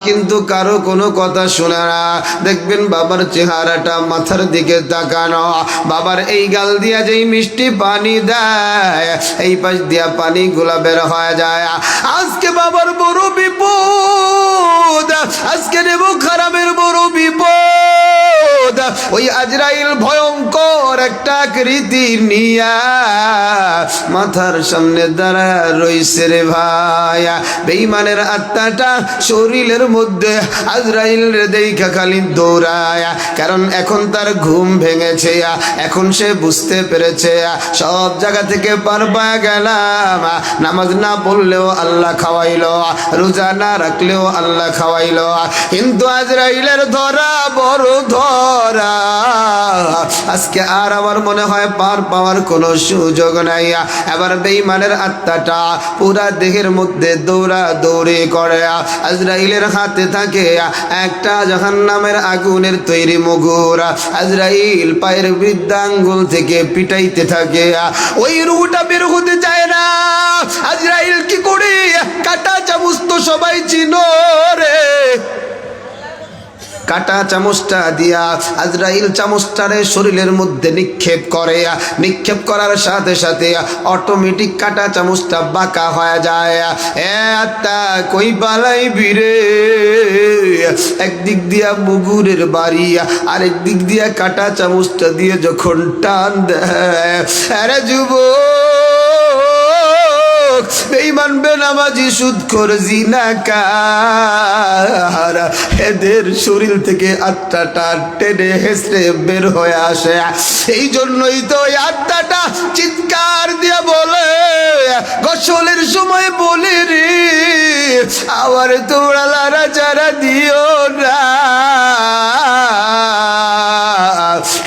কিন্তু কারো কোনো কথা শোনে না। দেখবেন বাবার চেহারাটা মাথার দিকে তাকানো, বাবার এই গাল দিয়া যেই মিষ্টি পানি দেয় এই পাশ দিয়া পানি গুলা বের হয়ে যায়। আজকে বাবার বড় বিপদ, আজকে নেব খারাপের বড় বিপদ। ওই আজরাইল ভয়ঙ্কর একটা আকৃতি নিয়া মাথার সামনে দাঁড়া রইছে রে ভাই। বেঈমানের আত্মাটা শরীরের মধ্যে আজরাইল রে দেখা খালি দৌড়ায়, কারণ এখন তার ঘুম ভেঙেছে, এখন সে বুঝতে পেরেছে সব জায়গা থেকে পার পায়া গেলাম। নামাজ না পড়লেও আল্লাহ খাওয়াইলো, রোজা না রাখলেও আল্লাহ খাওয়াইলো, কিন্তু আজরাইলের ধরা বড় ধরা। আজকে আর আমার মনে হয় পার পাওয়ার কোনো সুযোগ নাই। এবার বেঈমানের আত্মাটা পুরা দেহের মধ্যে দৌড়া দৌড়ি করে। আজরাইলের হাতে থাকে একটা জাহান্নামের আগুনের তৈরি মুগুর। আজরাইল পায়ের বৃদ্ধাঙ্গুল থেকে পিটাইতে থাকে, ওই রুহটা বের হতে চায় না। আজরাইল কি করে? কাটা চামচ তো সবাই চিনো রে, কাটা চামচটা দিয়া আজরাইল চামচটারে শরীরের মধ্যে নিক্ষেপ করে। নিক্ষেপ করার সাথে সাথে অটোমেটিক কাটা চামচটা বাঁকা হয়ে যায়। আত্মা কই পালাইবি রে? একদিক দিয়া মুগুরের বাড়ি, আরেক দিক দিয়া কাটা চামচটা দিয়ে যখন টান দেয়, আরে যুবক, বেঈমান বেনামাজি সুদখোর জিনাকার, এদের শরীর থেকে আত্মাটা টেনে হেসড়ে বের হয়ে আসে। এই জন্যই তো ওই আত্মাটা চিৎকার দিয়ে বলে, গোসলের সময় বলি রে আবার তোমরা লাড়াচাড়া দিও না,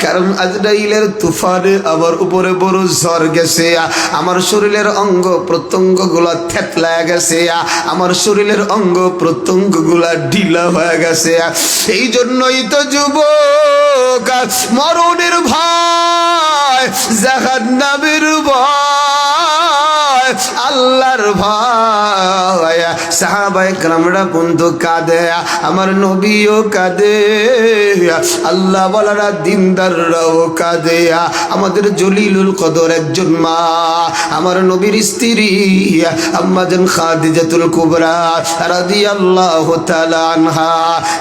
কারণ আজরাইলের তুফানে আমার উপরে বড় ঝড় গেছে। আমার শরীরের অঙ্গ প্রত্যঙ্গ গুলা থেতলা গেছে, আমার শরীরের অঙ্গ প্রত্যঙ্গ গুলা ঢিলা হয়ে গেছে। এই জন্যই তো যুবক, মরণের ভয়, জাহান্নামের ভয়, আল্লাহর ভয়। সাহাবায়ে কেরামরা বন্ধু কাঁদে, আমার নবীও কাঁদে, আল্লাহ ওয়ালারা দিনদাররাও কাঁদে। আমাদের জলিলুল কদর একজন মা, আমার নবীর স্ত্রী আম্মা জান খাদিজাতুল কুবরা রাদিয়াল্লাহু তাআলা আনহা,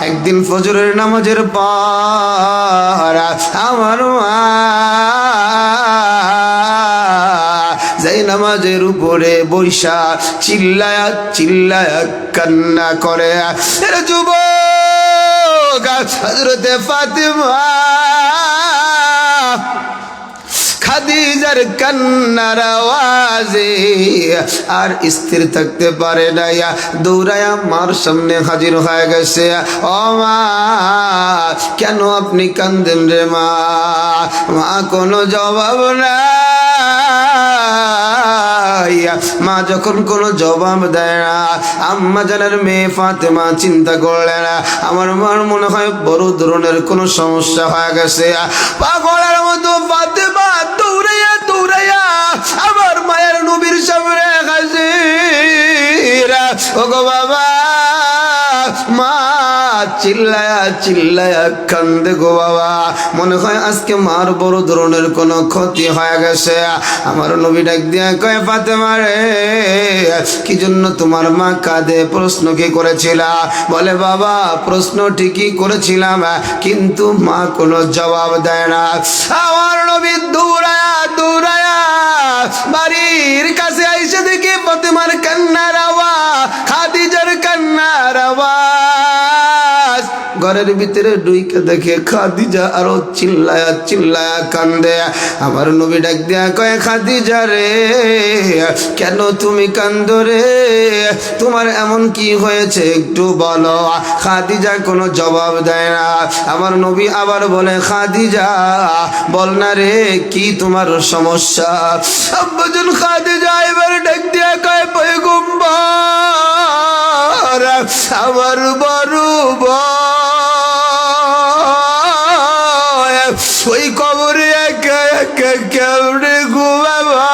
একদিন ফজরের নামাজের পর আমার মা যেই নামাজের উপরে বৈশা চিল্লায়া চিল্লায়া কান্না করে। যুবক, হযরতে ফাতেমা খাদিজার কান্নার আওয়াজে আর স্থির থাকতে পারে নাই, দৌড়ায়া মার সামনে হাজির হয়ে গেছে। ও মা, কেন আপনি কান্দেন রে মা? মা কোনো জবাব না। মা যখন কোনো জবাব দেয় না, আম্মা জানের মেয়ে ফাতেমা চিন্তা করলেন আমার মার মনে হয় বড় ধরনের কোনো সমস্যা হয়ে গেছে। পাগলের মতো ফাতেমা দৌড়াইয়া দৌড়াইয়া আমার মায়ের নবীর সামনে হাজির। ওগো বাবা, মা চিল্লায়া চিল্লায়া কান্দে গো বাবা, মনে হয় আজকে মার বড় ধরনের কোনো ক্ষতি হয়ে গেছে। আমার নবী ডাক দিয়া কয়, ফাতেমা রে, কি জন্য তোমার মা কাঁদে? প্রশ্ন কি করেছিলা? বলে, বাবা প্রশ্ন ঠিকই করেছিলাম, কিন্তু মা কোনো জবাব দেয় না। আমার নবী দৌড়ায়া দৌড়ায়া বাড়ির কাছে আইসে দেখি ফাতেমার কান্নার আওয়াজ, খাদিজার কান্নার আওয়াজ। ঘরের ভিতরে ঢুইকে দেখে খাদিজা আরো চিল্লায়া চিল্লায়া কান্দে। আমার নবী ডাক দিয়া কয়, খাদিজা রে, কেন তুমি কান্দো রে? তোমার এমন কি হয়েছে একটু বলো। খাদিজা কোনো জবাব দেয় না। আমার নবী আবার বলে, খাদিজা বল না রে, কি তোমার সমস্যা? আব্বাজান খাদিজা এবার ডাক দিয়া কয়, পয়গম্বর, আমার বড় ওই কবরে একা একা কেমনে ঘুমাবা,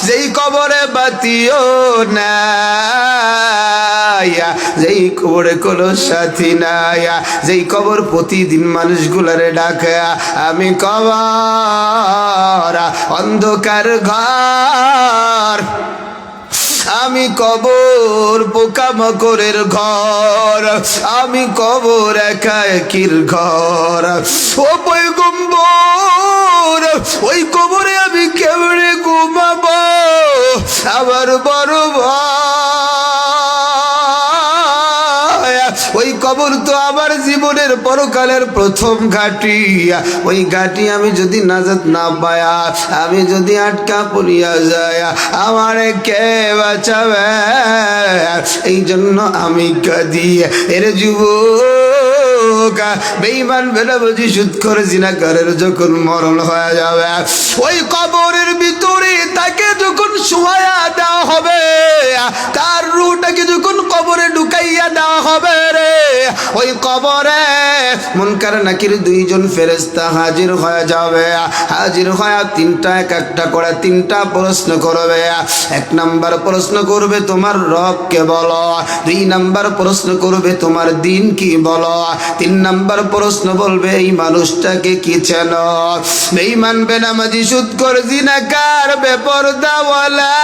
যেই কবরে বাতিও নাই, নাই, যেই কবরে কোনো সাথী নাই, যেই কবর প্রতিদিন মানুষগুলারে ডাকে। আমি কবর অন্ধকার ঘর, আমি কবর পোকামাকড়ের ঘর, আমি কবর একা একির ঘর। ও পয়গম্বর, ওই কবরে আমি কেমনে ঘুমাবো? আমার বড় ভয়, ওই কবর তো আমার জীবনের পরকালের প্রথম ঘাটি। ওই ঘাটি আমি যদি নাজাত না পায়া, আমি যদি আটকা পড়িয়া যায়, আমারে কে বাঁচাবে? এই জন্য আমি কাঁদি। এর যুবক, বেঈমান বেনামাজি সুদখোর জিনাকারের যখন মরণ হয়ে যাবে, ওই কবরের ভিতরে তাকে যখন শুয়ায়া দেওয়া হবে, তার রূহটাকে যখন কবরে ঢুকাইয়া দেওয়া হবে রে, ওই কবরে মুনকার নাকির দুইজন ফেরেশতা হাজির হয়ে যাবে। হাজির হয়ে তিনটা এক একটা করে তিনটা প্রশ্ন করবে। এক নাম্বার প্রশ্ন করবে তোমার রবকে বলো, দুই নাম্বার প্রশ্ন করবে তোমার দিন কি বলো, তিন নাম্বার প্রশ্ন বলবে এই মানুষটাকে কি চেনো? বেঈমান বেনামাজি সুদখোর জিনাকার বেপরদাওয়ালা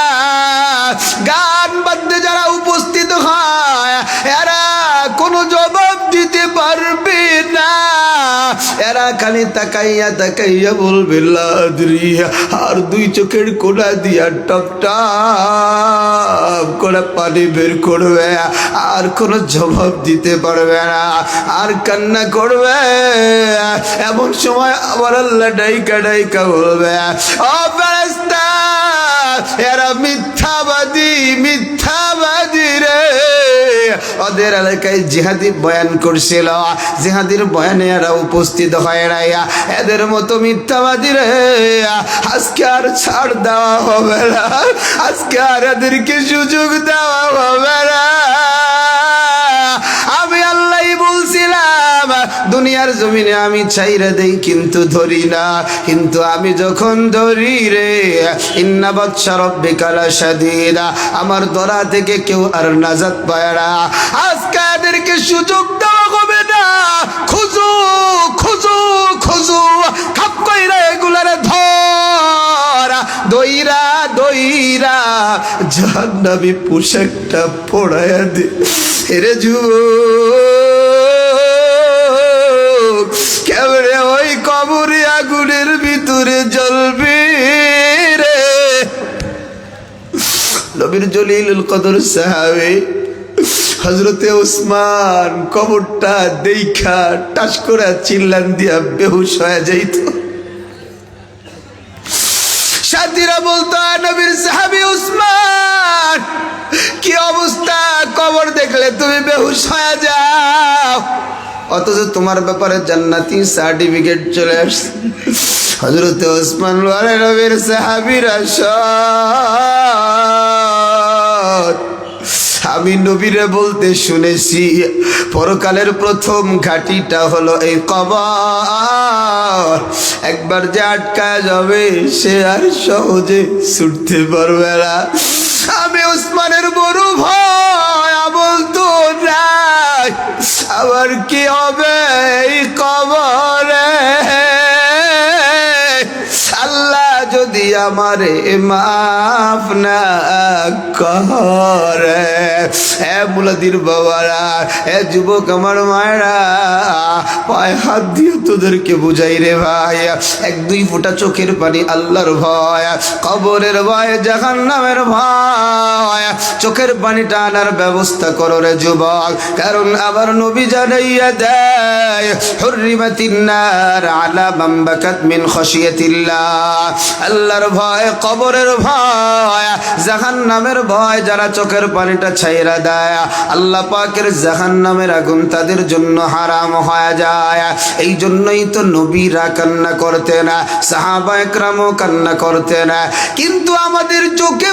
গান বাদ্যে যারা উপস্থিত হয়, এরা কোনো জবাব দিতে পারবে না। এরা খালি তাকাইয়া তাকাইয়া বলবে লাদ্রি, আর দুই চোখের কোনা দিয়া টপ টপ করে পানি বের করবে, আর কোনো জবাব দিতে পারবে না, আর কান্না করবে। এমন সময় আবার আল্লাহ ডাইকা ডাইকা বলবে, ও ফেরেশতা, এরা মিথ্যাবাদী, মিথ্যাবাদী রে। ওদের এলাকায় জিহাদি বয়ান করছিল, জিহাদির বয়ানে এরা উপস্থিত হয় নাই, এদের মতো মিথ্যাবাদী রে আজকে আর ছাড় দেওয়া হবে না, আজকে আর এদেরকে সুযোগ দেওয়া হবে না। আমি আল্লাহ বলছিলাম দুনিয়ার জমিনে আমি চাইরা দেই কিন্তু ধরি না, কিন্তু আমি যখন ধরি রে, ইন্না বাতশা রাব্বিকা লাশাদীদ, আমার ধরা থেকে কেউ আর নাজাত পায় না। আজকে এদেরকে সুযোগ দেওয়া হবে না। খুঁজো খুঁজো খুঁজো, খাপ কইরা এগুলারে ধর, দইরা দইরা জাহান্নামী পোশাকটা পড়ায়া দে। এরে যুবক, কেমনে ওই কবরে আগুনের ভিতরে জ্বলবি রে? নবীর জলিলুল কদর সাহাবী হযরতে ওসমান কবরটা দেখা টাস করে চিল্লান দিয়া বেহুশ হয়ে যাইত। সাথীরা বলতো, নবীর সাহাবী ওসমান কি অবস্থা, কবর দেখলে তুমি বেহুশ হয়ে যাও, অথচ তোমার ব্যাপারে জান্নাতি সার্টিফিকেট চলে আসছে। হযরতে ওসমান বলে, নবীর সাহাবীরা আমি নবীরে বলতে শুনেছি পরকালের প্রথম ঘাটিটা হলো এই কবর। একবার যে আটকা যাবে সে আর সহজে ছুটতে পারবে না। আমি ওসমানের বড় ভয়, বলতো নাই আবার কি হবে এই কবরে? আল্লাহ যদি আমারে মাফ না করে। এ মুলাদির বাবারা, এ যুবক আমার মায়েরা, পায়ে হাত দিয়ে তোদেরকে বুঝাই রে ভাই, এক দুই ফোঁটা চোখের পানি আল্লাহর ভয়, কবরের ভয়, জাহান্নামের ভয়, চোখের পানিটা আনার ব্যবস্থা করো রে যুবক। কারণ আবার নবী জানাইয়া দেয়, হুররিমাতিন নার আলা মান বাকাত মিন খাশিয়াতিল্লাহ। আল্লাহর ভয়, কবরের ভয়, জাহান্নামের ভয় যারা চোখের পানিটা ছাইরা দেয়, আল্লাহ পাকের জাহান্নামের আগুন তাদের জন্য হারাম হয়ে যায়। এই জন্যই তো নবীরা কান্না করতেন, সাহাবা একরামও কান্না করতেন, কিন্তু আমাদের চোখে